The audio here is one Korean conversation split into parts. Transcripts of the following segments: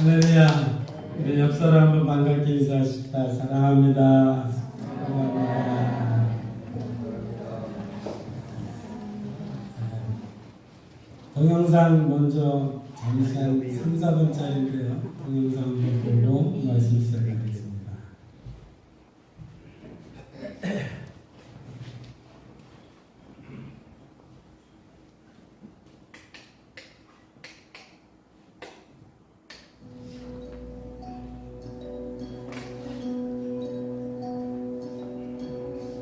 할렐루야. 우리 옆 사람을 반갑게 인사하십시다. 사랑합니다. 사랑합니다. 동영상 먼저 잠시 한 3, 4분짜리인데요. 동영상 한번 보고 말씀 시작하겠습니다.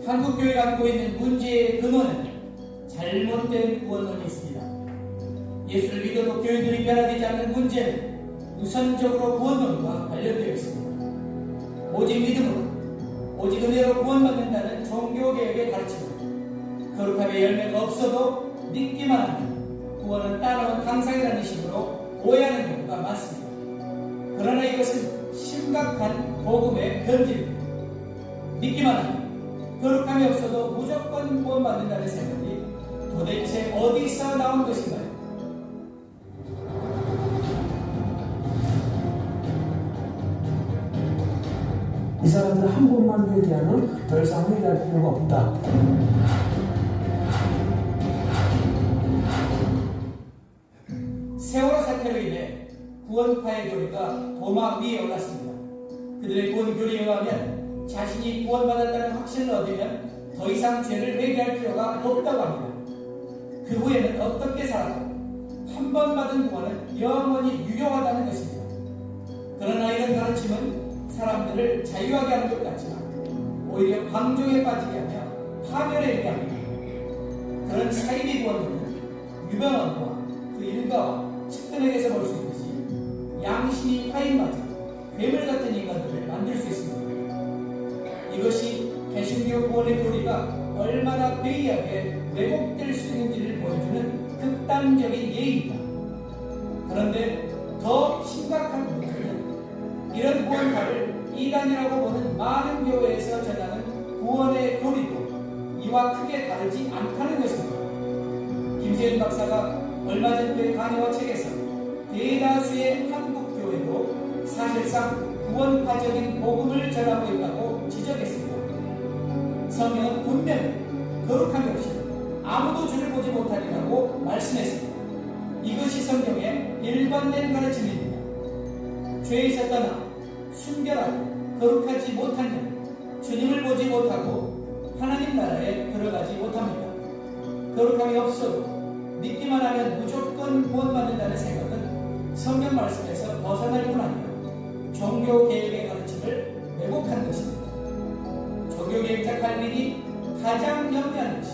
한국교회가 갖고 있는 문제의 근원은 잘못된 구원론이 있습니다. 예수를 믿어도 교회들이 변화되지 않는 문제는 우선적으로 구원론과 관련되어 있습니다. 오직 믿음으로, 오직 은혜로 구원받는다는 종교개혁의 가르침은 거룩함의 열매가 없어도 믿기만 하면 구원은 따라온 당상이라는 식으로 오해하는 경우가 많습니다. 그러나 이것은 심각한 복음의 변질입니다. 믿기만 하면 거룩함이 없어도 무조건 구원받는다는 생각이 도대체 어디서 나온 것인가요? 이 사람들 한 번만 회개하면 더 이상 회개할 필요가 없다. 세월호 사태로 인해 구원파의 교리가 도마 위에 올랐습니다. 그들의 구원 교리에 의하면 자신이 구원받았다는 확신을 얻으면 더 이상 죄를 회개할 필요가 없다고 합니다. 그 후에는 어떻게 살아도 한 번 받은 구원은 영원히 유효하다는 것입니다. 그러나 이런 가르침은 사람들을 자유하게 하는 것 같지만 오히려 방종에 빠지게 하며 파멸에 이르게 합니다. 그런 사이비 구원들은 유병원과 그 일가와 측근에게서 볼 수 있듯이 양심이 파인맞아 괴물 같은 인간들을 만들 수 있습니다. 이것이 개신교 구원의 교리가 얼마나 괴이하게 왜곡될 수 있는지를 보여주는 극단적인 예입니다. 그런데 더 심각한 문제는 이런 구원파를 이단이라고 보는 많은 교회에서 전하는 구원의 교리도 이와 크게 다르지 않다는 것입니다. 김세윤 박사가 얼마 전 그의 강의와 책에서 대다수의 한국 교회도 사실상 구원파적인 복음을 전하고 있다고 지적했습니다. 성경은 분명히 거룩함이 없이 아무도 주를 보지 못하리라고 말씀했습니다. 이것이 성경의 일관된 가르침입니다. 죄에서 떠나 순결하고 거룩하지 못한 자는 주님을 보지 못하고 하나님 나라에 들어가지 못합니다. 거룩함이 없어도 믿기만 하면 무조건 구원받는다는 생각은 성경 말씀에서 벗어날 뿐 아니라 종교개혁의 가르침을 왜곡한 것입니다. 종교개혁자 칼빈이 가장 염려한 것이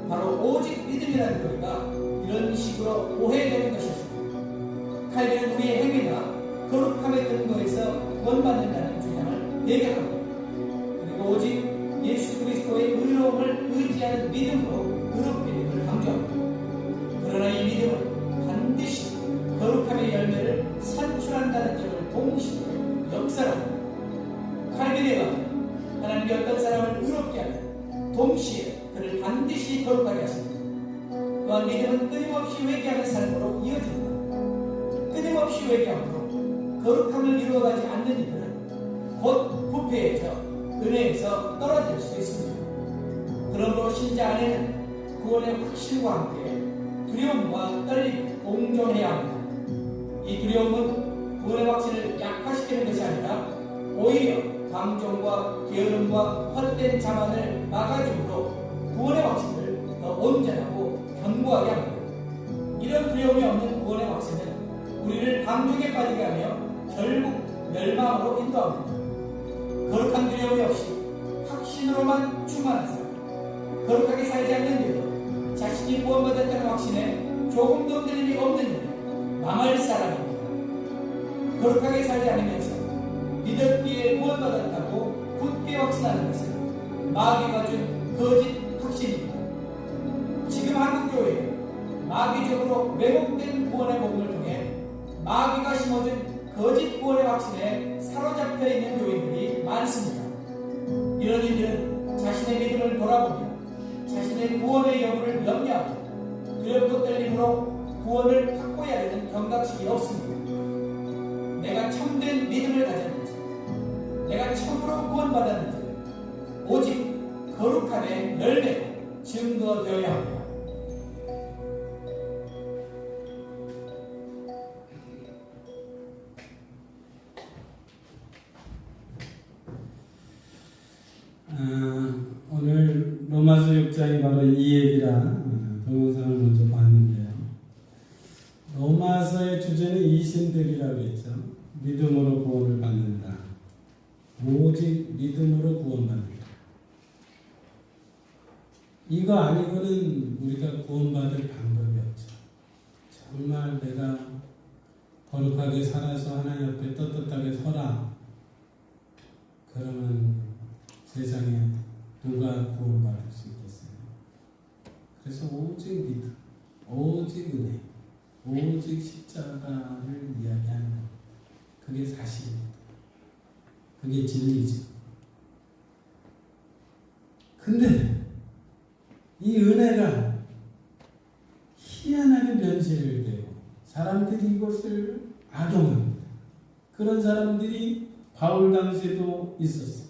바로 오직 믿음이라는 교리가 이런 식으로 오해되는 것이었습니다. 칼빈은 우리의 행위나 거룩함의 근거에서 구원받는다는 주장을 배격합니다. 그리고 오직 예수 그리스도의 의로움을 의지하는 믿음으로 의롭기를 강조합니다. 그러나 이 믿음은 반드시 거룩함의 열매를 산출한다는 점을 동시에 역설합니다. 칼빈에 의하면 하나님이 어떤 사람을 의롭게 하면 동시에 그를 반드시 거룩하게 하십니다. 또한 믿음은 끊임없이 회개하는 삶으로 이어집니다. 끊임없이 회개함으로 거룩함을 이루어가지 않는 이들은 곧 부패해져 은혜에서 떨어질 수 있습니다. 그러므로 신자 안에는 구원의 확신과 함께 두려움과 떨림이 공존해야 합니다. 이 두려움은 구원의 확신을 약화시키는 것이 아니라 오히려 방종과 게으름과 헛된 자만을 막아줌으로 구원의 확신을 더 온전하고 견고하게 합니다. 이런 두려움이 없는 구원의 확신은 우리를 방종에 빠지게 하며 결국 멸망으로 인도합니다. 거룩한 두려움이 없이 확신으로만 충만한 사람, 거룩하게 살지 않는데도 자신이 구원받았다는 확신에 조금도 흔들림이 없는 이는 망할 사람입니다. 거룩하게 살지 않으면서 믿었기에 구원받았다고 굳게 확신하는 것은 마귀가 준 거짓 확신입니다. 지금 한국교회에 마귀적으로 왜곡된 구원의 복음을 통해 마귀가 심어준 거짓 구원의 확신에 사로잡혀 있는 교인들이 많습니다. 이런 이들은 자신의 믿음을 돌아보며 자신의 구원의 여부를 염려하며 두렵고 떨림으로 구원을 확보해야 되는 경각심이 없습니다. 내가 참된 믿음을 가졌는지, 내가 참으로 구원받았는지 오직 거룩함의 열매로 증거되어야 합니다. 오늘 로마서 6장이 바로 이 얘기라 동영상을 먼저 봤는데요. 로마서의 주제는 이신들이라고 했죠. 믿음으로 구원을 받는다. 오직 믿음으로 구원받는다. 이거 아니고는 우리가 구원받을 방법이 없죠. 정말 내가 거룩하게 살아서 하나님 앞에 떳떳하게 서라. 그러면 세상에 누가 구원받을 수 있겠어요? 그래서 오직 믿음, 오직 은혜, 오직 십자가를 이야기하는 것. 그게 사실입니다. 그게 진리죠. 근데 이 은혜가 희한하게 변질되고 사람들이 이것을 악용합니다. 그런 사람들이 바울 당시에도 있었어요.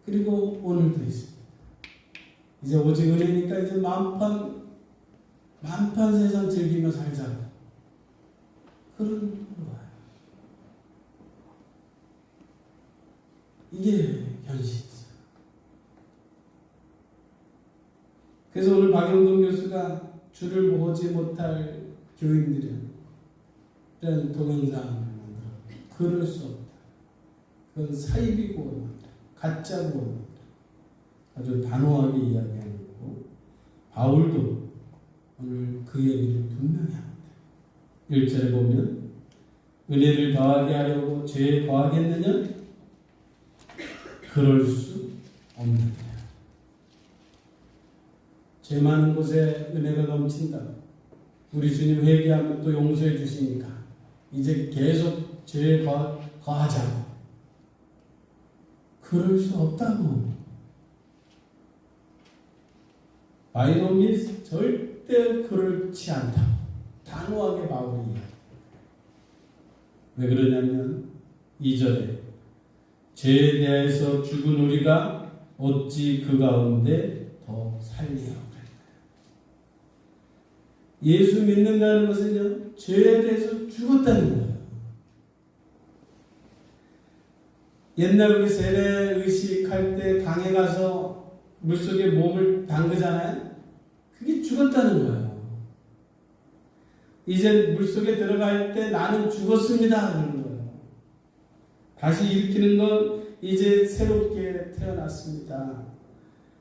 그리고 오늘도 있습니다. 이제 오직 은혜니까 이제 만판 세상 즐기며 살자고 그런 거예요. 이게 현실이죠. 그래서 오늘 박영동 교수가 주를 보지 못할 교인들은 이런 동영상을 만들어 그럴 수 없다. 그건 사이비 구원입니다. 가짜 구원입니다. 아주 단호하게 이야기하는 거고 바울도 오늘 그 얘기를 분명히 합니다. 1절에 보면 은혜를 더하게 하려고 죄에 더하겠느냐? 그럴 수 없느니라. 죄 많은 곳에 은혜가 넘친다. 우리 주님 회개하면 또 용서해 주시니까 이제 계속 죄에 거하자고. 그럴 수 없다고. 바이노미스 절대 그렇지 않다고 단호하게 바울이 이야기합니다. 왜 그러냐면 2절에 죄에 대해서 죽은 우리가 어찌 그 가운데 더 살리하오. 예수 믿는다는 것은요, 죄에 대해서 죽었다는 거예요. 옛날 우리 세례 의식할 때 강에 가서 물속에 몸을 담그잖아요. 그게 죽었다는 거예요. 이제 물속에 들어갈 때 나는 죽었습니다. 그러는 거예요. 다시 일으키는 건 이제 새롭게 태어났습니다.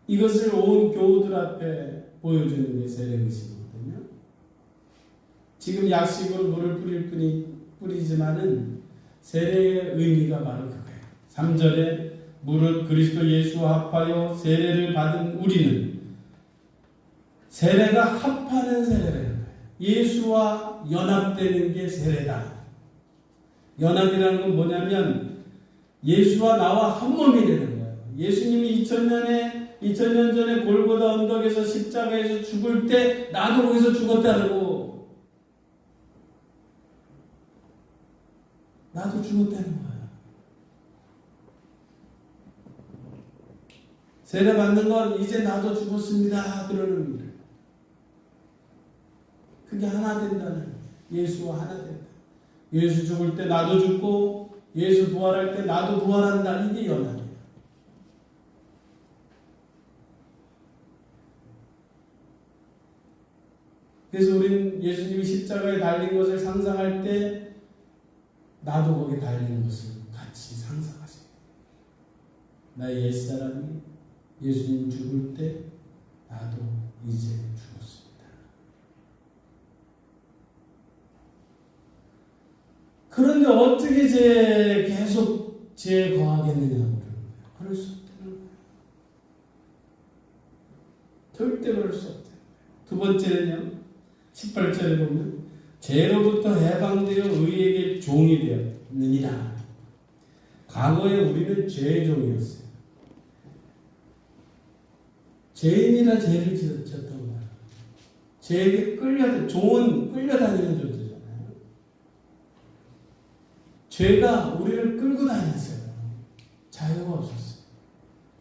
이것을 온 교우들 앞에 보여주는 게 세례 의식이거든요. 지금 약식으로 물을 뿌리지만은 세례의 의미가 바로 그거예요. 3절에 무릇 그리스도 예수와 합하여 세례를 받은 우리는 세례가 합하는 세례라는 거예요. 예수와 연합되는 게 세례다. 연합이라는 건 뭐냐면 예수와 나와 한 몸이 되는 거예요. 예수님이 2000년 전에 골고다 언덕에서 십자가에서 죽을 때 나도 거기서 죽었다고. 나도 죽었다는 거예요. 세례 받는 건 이제 나도 죽었습니다. 그러는 거예요. 그게 하나 된다는 예수와 하나 된다. 예수 죽을 때 나도 죽고 예수 부활할 때 나도 부활한다. 이게 연합이에요. 그래서 우리는 예수님이 십자가에 달린 것을 상상할 때 나도 거기에 달린 것을 같이 상상하세요. 나의 옛사람이 예수님 죽을 때 나도 이제 죽었습니다. 그런데 어떻게 계속 죄에 거하겠느냐고 그럴 수 없다는 거예요. 절대 그럴 수 없다. 두 번째는요. 18절에 보면 죄로부터 해방되어 의에게 종이 되었느니라. 과거에 우리는 죄의 종이었어요. 죄인이라 죄를 지었던 거예요. 죄에게 종은 끌려다니는 존재잖아요. 죄가 우리를 끌고 다녔어요. 자유가 없었어요.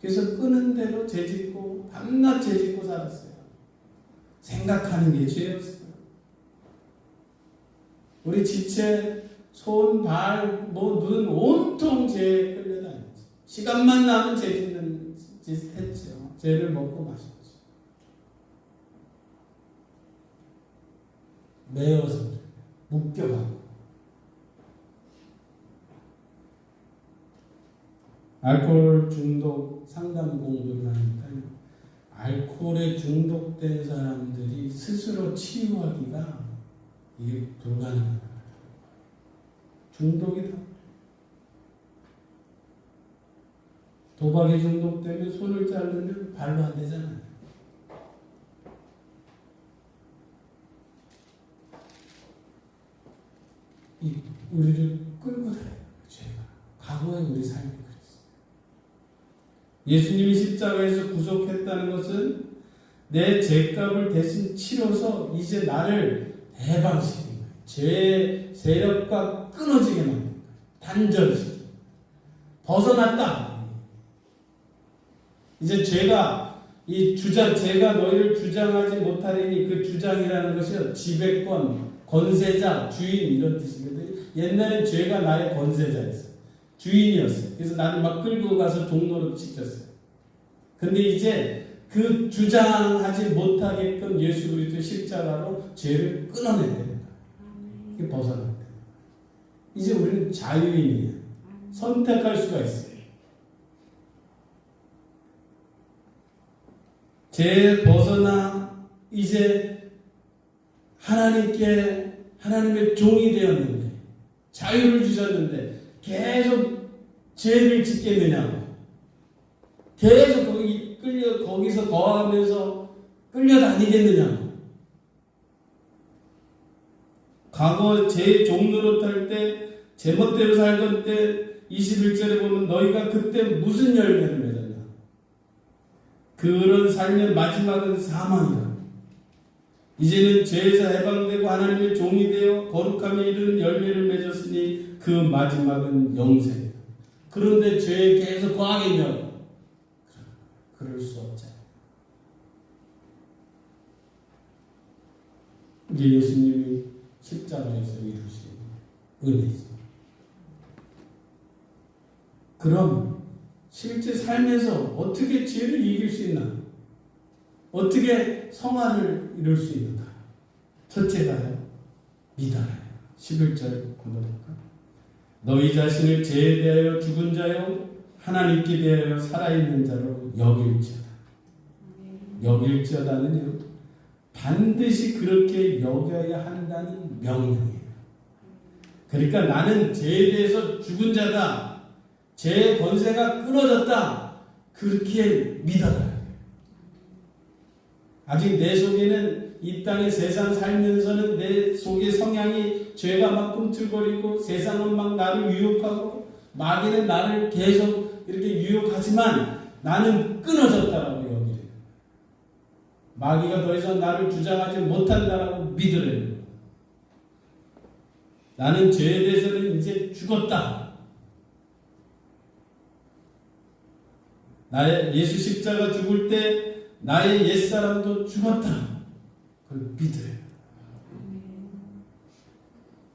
그래서 끄는 대로 죄짓고 밤낮 죄짓고 살았어요. 생각하는 게 죄였어요. 우리 지체, 손, 발, 눈 온통 죄에 끌려다녔죠. 시간만 나면 죄 짓는 짓 했죠. 죄를 먹고 마셨죠. 매어서 묶여가고. 알코올 중독 상담 공부를 하니까요. 알코올에 중독된 사람들이 스스로 치유하기가 이게 불가능합니다. 중독이다. 도박에 중독되면 손을 자르면 발로 안 되잖아요. 우리를 끌고 다녀요. 죄가. 과거의 우리 삶이 그랬어요. 예수님이 십자가에서 구속했다는 것은 내 죄값을 대신 치러서 이제 나를 해방시키는 거예요. 죄의 세력과 끊어지게 만든 거예요. 단절시키는 거예요. 벗어났다. 이제 죄가 제가 너희를 주장하지 못하리니 그 주장이라는 것이 지배권, 권세자, 주인 이런 뜻이거든요. 옛날엔 죄가 나의 권세자였어요. 주인이었어요. 그래서 나를 막 끌고 가서 종로로 시켰어요. 근데 이제 그 주장하지 못하게끔 예수 그리스도의 십자가로 죄를 끊어내야 된다. 이게 벗어난다. 이제 우리는 자유인이에요. 선택할 수가 있어요. 죄에 벗어나 이제 하나님의 종이 되었는데 자유를 주셨는데 계속 죄를 짓겠느냐고. 계속 거기서 거하면서 끌려다니겠느냐고. 과거 제 종노릇할 때 제멋대로 살던 때 21절에 보면 너희가 그때 무슨 열매를 맺었냐. 그런 삶의 마지막은 사망이다. 이제는 죄에서 해방되고 하나님의 종이 되어 거룩함에 이르는 열매를 맺었으니 그 마지막은 영생이다. 그런데 죄에 계속 거하겠냐고. 그럴 수 없잖아요. 이게 예수님이 십자가에서 이루신 은혜죠. 그럼 실제 삶에서 어떻게 죄를 이길 수 있나? 어떻게 성화를 이룰 수 있는가? 첫째가요, 믿어요. 11절 공부할까? 너희 자신을 죄에 대하여 죽은 자요 하나님께 대하여 살아있는 자로 여길지어다. 여길지어다는요, 반드시 그렇게 여겨야 한다는 명령이에요. 그러니까 나는 죄에 대해서 죽은 자다. 죄의 권세가 끊어졌다. 그렇게 믿어라. 아직 내 속에는 이 땅의 세상 살면서는 내 속의 성향이 죄가 막 꿈틀거리고 세상은 막 나를 유혹하고 마귀는 나를 계속 이렇게 유혹하지만 나는 끊어졌다라고 여기래요. 마귀가 더 이상 나를 주장하지 못한다라고 믿으래요. 나는 죄에 대해서는 이제 죽었다. 나의 예수 십자가 죽을 때 나의 옛사람도 죽었다. 그걸 믿어요.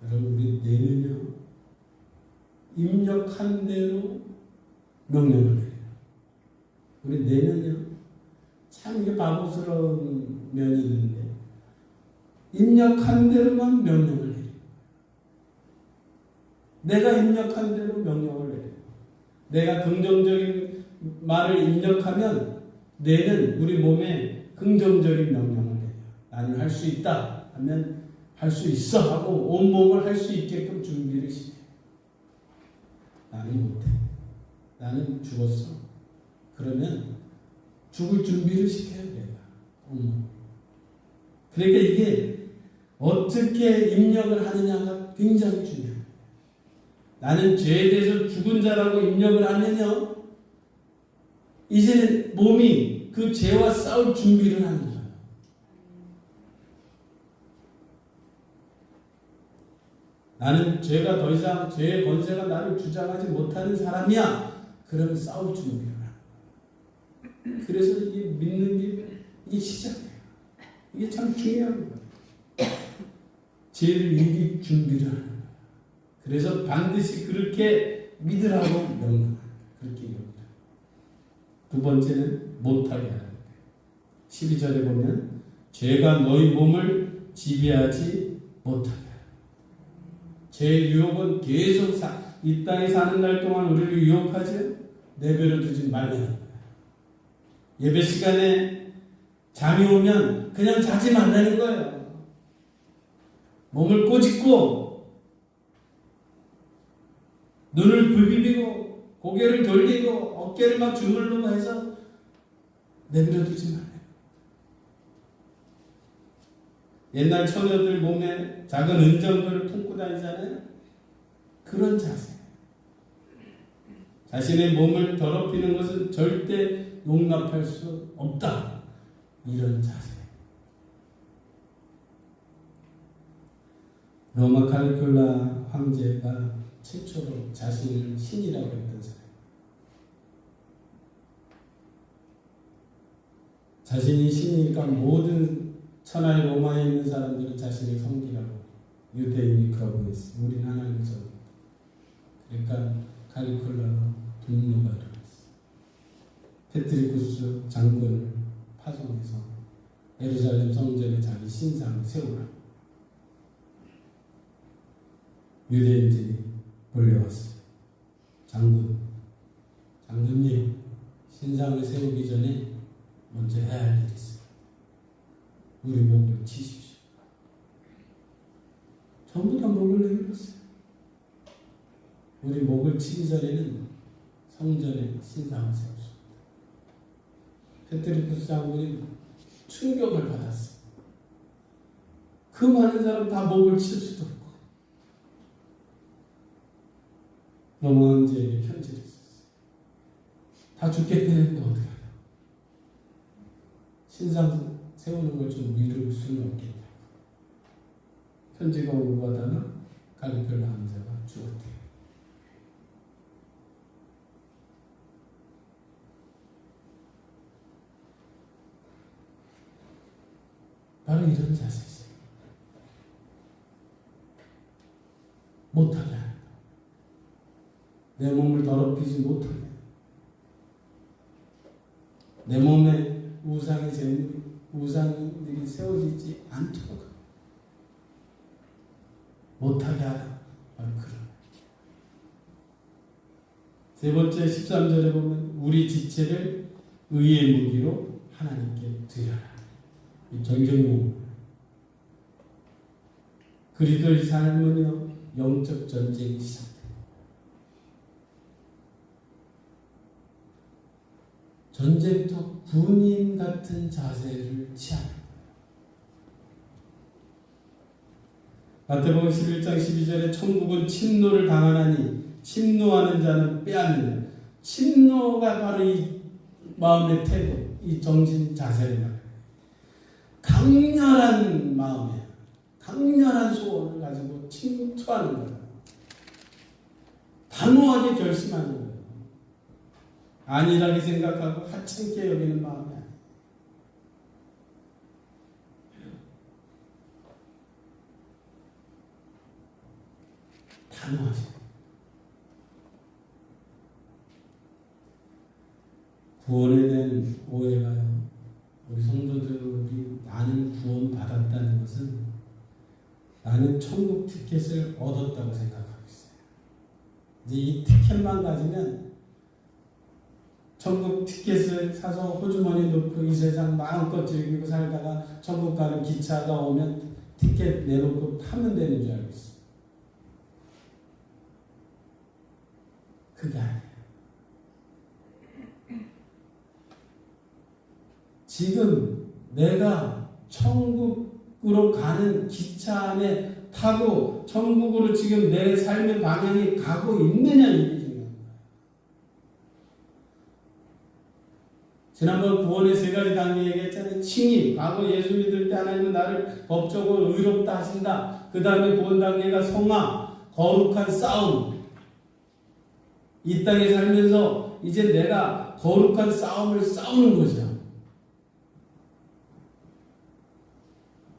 여러분, 우리 내는요, 입력한 대로 명령을 해요. 우리 내는요, 참 이게 바보스러운 면이 있는데, 입력한 대로만 명령을 해요. 내가 입력한 대로 명령을 해요. 내가 긍정적인 말을 입력하면 뇌는 우리 몸에 긍정적인 명령을 해요. 나는 할 수 있다 하면 할 수 있어 하고 온몸을 할 수 있게끔 준비를 시켜요. 나는 못해. 나는 죽었어. 그러면 죽을 준비를 시켜야 돼요. 그러니까 이게 어떻게 입력을 하느냐가 굉장히 중요해요. 나는 죄에 대해서 죽은 자라고 입력을 하면요, 이제는 몸이 그 죄와 싸울 준비를 하는 거예요. 나는 죄가 더 이상 죄의 권세가 나를 주장하지 못하는 사람이야. 그럼 싸울 준비를 하는 거야. 그래서 이게 믿는 게 이게 시작이에요. 이게 참 중요한 거예요. 죄를 이길 준비를 하는 거예요. 그래서 반드시 그렇게 믿으라고 명령하는 거예요. 그렇게 명령. 두 번째는 못하게 하는 거예요. 12절에 보면 죄가 너희 몸을 지배하지 못하게 하라. 죄의 유혹은 계속 이 땅에 사는 날 동안 우리를 유혹하지 내버려 두지 말라는 거예요. 예배 시간에 잠이 오면 그냥 자지 말라는 거예요. 몸을 꼬집고 눈을 부비비고 고개를 돌리고 어깨를 막 주물르고 해서 내버려 두지 말아요. 옛날 처녀들 몸에 작은 은정들을 품고 다니잖아요. 그런 자세. 자신의 몸을 더럽히는 것은 절대 용납할 수 없다. 이런 자세. 로마 칼리굴라 황제가 최초로 자신을 신이라고 했던 사람. 자신이 신이니까 모든 천하의 로마에 있는 사람들은 자신을 섬기라고 유대인이 그러고 있어. 우리는 하나님을 섬긴다. 그러니까 칼리굴라가 분노가 일어났어. 페트리쿠스 장군을 파송해서 예루살렘 성전에 자기 신상을 세우라고 유대인들이 몰려왔어요. 장군님, 신상을 세우기 전에 먼저 해야 할 일이 있어요. 우리 목을 치십시오. 전부 다 목을 내밀었어요. 우리 목을 치기 전에는 성전에 신상을 세웠습니다. 페트리쿠스 장군이 충격을 받았어요. 그 많은 사람 다 목을 칠 수도 없고 로마 황제에게 편지를 썼어요. 다 죽겠다는데 어떻게 하냐. 신상 세우는 걸 좀 미룰 수는 없겠다. 편지가 오고 가다가 칼리굴라 황제가 죽었대요. 바로 이런 자세지. 못하게 하는 거. 내 몸을 더럽히지 못하게. 내 몸에 우상들이 세워지지 않도록 못하게 하라. 바로 그런. 세 번째 13절에 보면 우리 지체를 의의 무기로 하나님께 드려라. 이 전쟁용. 그리스도의 삶은요 영적 전쟁이 시작돼요. 전쟁터 군인 같은 자세를 취하는 거예요. 마태복음 11장 12절에 천국은 침노를 당하나니 침노하는 자는 빼앗느냐. 침노가 바로 이 마음의 태도, 이 정신 자세를 말해요. 강렬한 마음에 강렬한 소원을 가지고 침투하는 거예요. 단호하게 결심하는 거예요. 안일하게 생각하고 하찮게 여기는 마음이 아니에요. 단호하게. 구원에 대한 오해가요. 우리 성도들이 나는 구원 받았다는 것은 나는 천국 티켓을 얻었다고 생각하고 있어요. 이제 이 티켓만 가지면 천국 티켓을 사서 호주머니 넣고 이 세상 마음껏 즐기고 살다가 천국 가는 기차가 오면 티켓 내놓고 타면 되는 줄 알고 있어요. 그게 아니에요. 지금 내가 천국으로 가는 기차 안에 타고 천국으로 지금 내 삶의 방향이 가고 있느냐 이게 중요한 거예요. 지난번 구원의 세 가지 단계 얘기했잖아요. 칭의, 과거 예수 믿을 때 하나님은 나를 법적으로 의롭다 하신다. 그 다음에 구원 단계가 성화, 거룩한 싸움. 이 땅에 살면서 이제 내가 거룩한 싸움을 싸우는 것이야.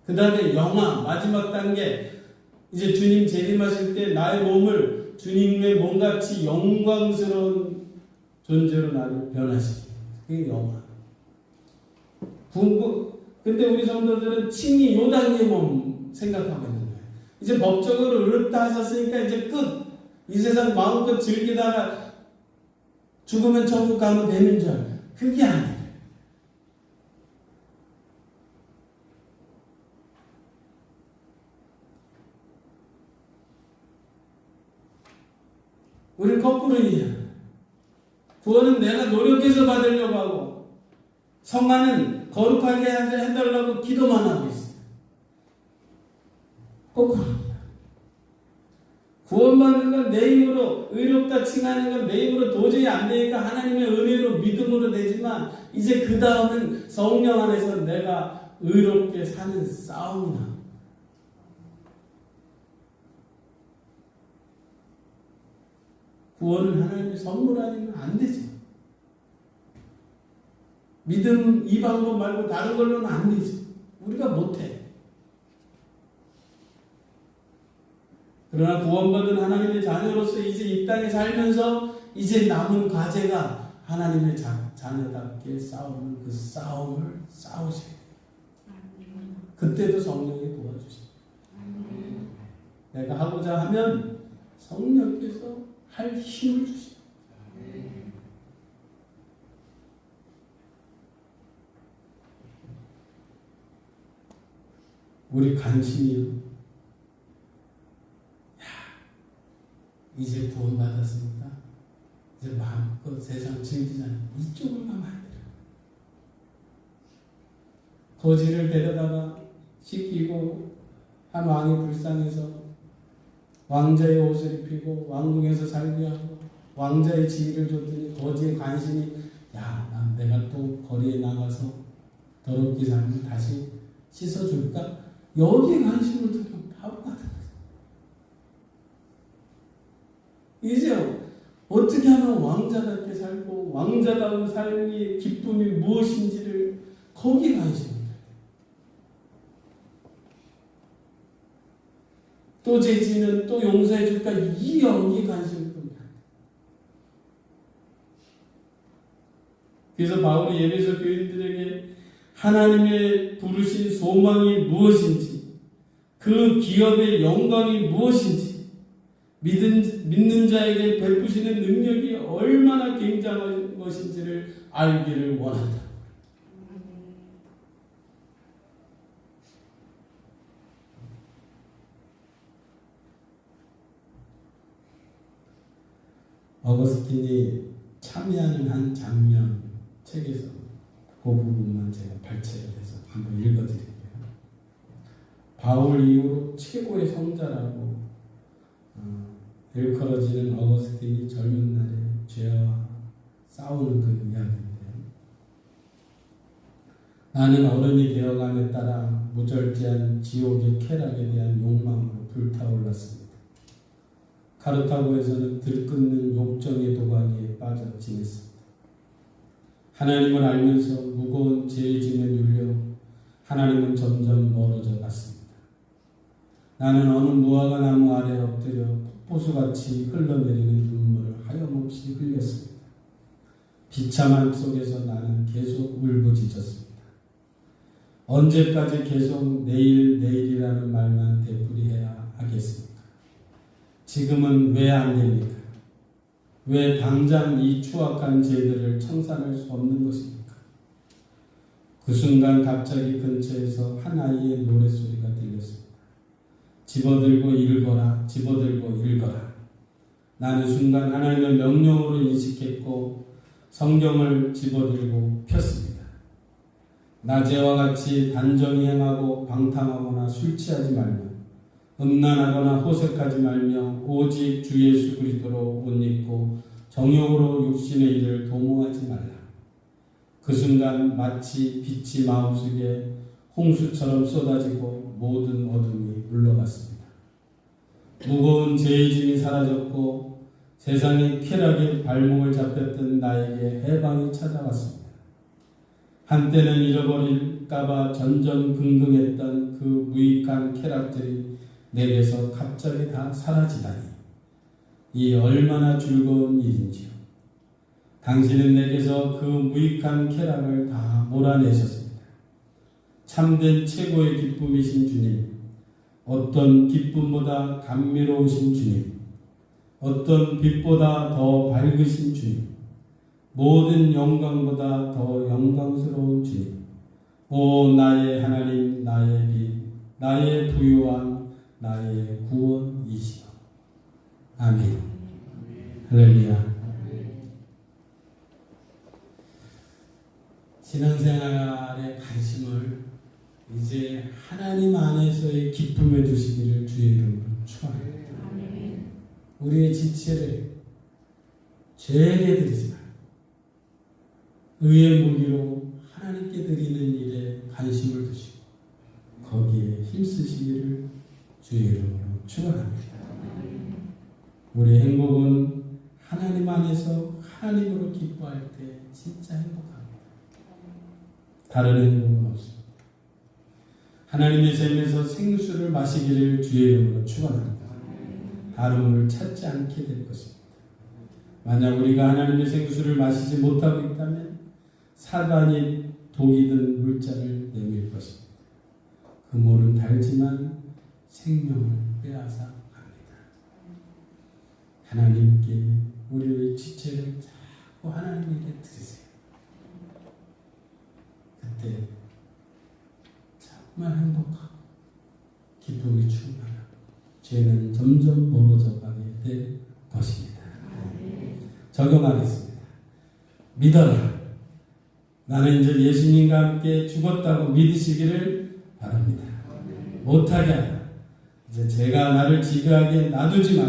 그 다음에 영화, 마지막 단계. 이제 주님 재림하실 때 나의 몸을 주님의 몸같이 영광스러운 존재로 나를 변화시키는 그게 영화. 근데 우리 성도들은 칭이 요 단계 몸 생각하고 있는 거예요. 이제 법적으로 의롭다 하셨으니까 이제 끝. 이 세상 마음껏 즐기다가 죽으면 천국 가면 되는 줄 알아요. 그게 아니에요. 우리는 거꾸로 얘기해요. 구원은 내가 노력해서 받으려고 하고 성화는 거룩하게 해달라고 기도만 하고 있어요. 거꾸로입니다. 구원받는 건 내 힘으로, 의롭다 칭하는 건 내 힘으로 도저히 안 되니까 하나님의 은혜로 믿음으로 되지만 이제 그 다음은 성령 안에서 내가 의롭게 사는 싸움이나 구원은 하나님의 선물 아니면 안 되죠. 믿음 이 방법 말고 다른 걸로는 안 되죠. 우리가 못해. 그러나 구원받은 하나님의 자녀로서 이제 이 땅에 살면서 이제 남은 과제가 하나님의 자녀답게 싸우는 그 싸움을 싸우셔야 돼요. 그때도 성령이 도와주십니다. 내가 하고자 하면 성령께서 할 힘을 주십니다. 우리 관심이요. 이제 구원받았으니까 이제 마음껏 세상 즐기잖아요. 이쪽으로 가면 안 돼요. 거지를 데려다가 씻기고 한 왕이 불쌍해서 왕자의 옷을 입히고 왕궁에서 살게 하고 왕자의 지위를 줬더니 거지의 관심이 내가 또 거리에 나가서 더럽게 살면 다시 씻어줄까? 여기에 관심을 두면 바보 같은 거죠. 이제 어떻게 하면 왕자답게 살고 왕자다운 삶의 기쁨이 무엇인지를 거기에 관심을 또 죄지면 또 용서해 줄까? 이 여기에 관심을 둡니다. 그래서 바울이 에베소 교인들에게 하나님의 부르신 소망이 무엇인지 그 기업의 영광이 무엇인지 믿는 자에게 베푸시는 능력이 얼마나 굉장한 것인지를 알기를 원한다. 어거스틴이 참여하는 한 장면 책에서 그 부분만 제가 발췌를 해서 한번 읽어드릴게요. 바울 이후로 최고의 성자라고 일컬어지는 어거스틴이 젊은 날에 죄와 싸우는 그 이야기인데요. 나는 어른이 되어감에 따라 무절제한 지옥의 쾌락에 대한 욕망으로 불타올랐습니다. 카르타고에서는 들끓는 욕정의 도가니에 빠져 지냈습니다. 하나님을 알면서 무거운 죄의 짐에 눌려 하나님은 점점 멀어져 갔습니다. 나는 어느 무화과 나무 아래 엎드려 폭포수같이 흘러내리는 눈물을 하염없이 흘렸습니다. 비참함 속에서 나는 계속 울부짖었습니다. 언제까지 계속 내일이라는 말만 되풀이해야 하겠습니까? 지금은 왜 안 됩니까? 왜 당장 이 추악한 죄들을 청산할 수 없는 것입니까? 그 순간 갑자기 근처에서 한 아이의 노랫소리가 들렸습니다. 집어들고 읽어라, 집어들고 읽어라. 나는 순간 하나님의 명령으로 인식했고 성경을 집어들고 폈습니다. 낮에와 같이 단정히 행하고 방탕하거나 술 취하지 말며 음란하거나 호색하지 말며 오직 주 예수 그리스도로 옷 입고 정욕으로 육신의 일을 도모하지 말라. 그 순간 마치 빛이 마음속에 홍수처럼 쏟아지고 모든 어둠이 물러갔습니다. 무거운 죄의 짐이 사라졌고 세상의 쾌락에 발목을 잡혔던 나에게 해방이 찾아왔습니다. 한때는 잃어버릴까봐 전전긍긍했던 그 무익한 쾌락들이 내게서 갑자기 다 사라지다니 이 얼마나 즐거운 일인지요. 당신은 내게서 그 무익한 쾌락을 다 몰아내셨습니다. 참된 최고의 기쁨이신 주님, 어떤 기쁨보다 감미로우신 주님, 어떤 빛보다 더 밝으신 주님, 모든 영광보다 더 영광스러운 주님, 오 나의 하나님, 나의 빛, 나의 부유함, 나의 구원이시여. 아멘. 할렐루야. 신앙생활의 관심을 이제 하나님 안에서의 기쁨에 두시기를 주의 이름으로 축원합니다. 우리의 지체를 죄에게 드리지 말고 의의 무기로 하나님께 드리는 일에 관심을 두시고 거기에 힘쓰시기를 주의 이름으로 축원합니다. 우리의 행복은 하나님 안에서 하나님으로 기뻐할 때 진짜 행복합니다. 다른 행복은 없습니다. 하나님의 삶에서 생수를 마시기를 주의 이름으로 축원합니다. 다른 물 찾지 않게 될 것입니다. 만약 우리가 하나님의 생수를 마시지 못하고 있다면 사단이 독이 든 물자를 내밀 것입니다. 그 물은 달지만 생명을 빼앗아 갑니다. 하나님께 우리의 지체를 자꾸 하나님에게 드리세요. 그때 정말 행복하고 기쁨이 충만하고 죄는 점점 멀어져 가게 될 것입니다. 적용하겠습니다. 믿어라. 나는 이제 예수님과 함께 죽었다고 믿으시기를 바랍니다. 못하게 하라. 이제 제가 나를 지배하게 놔두지 마시고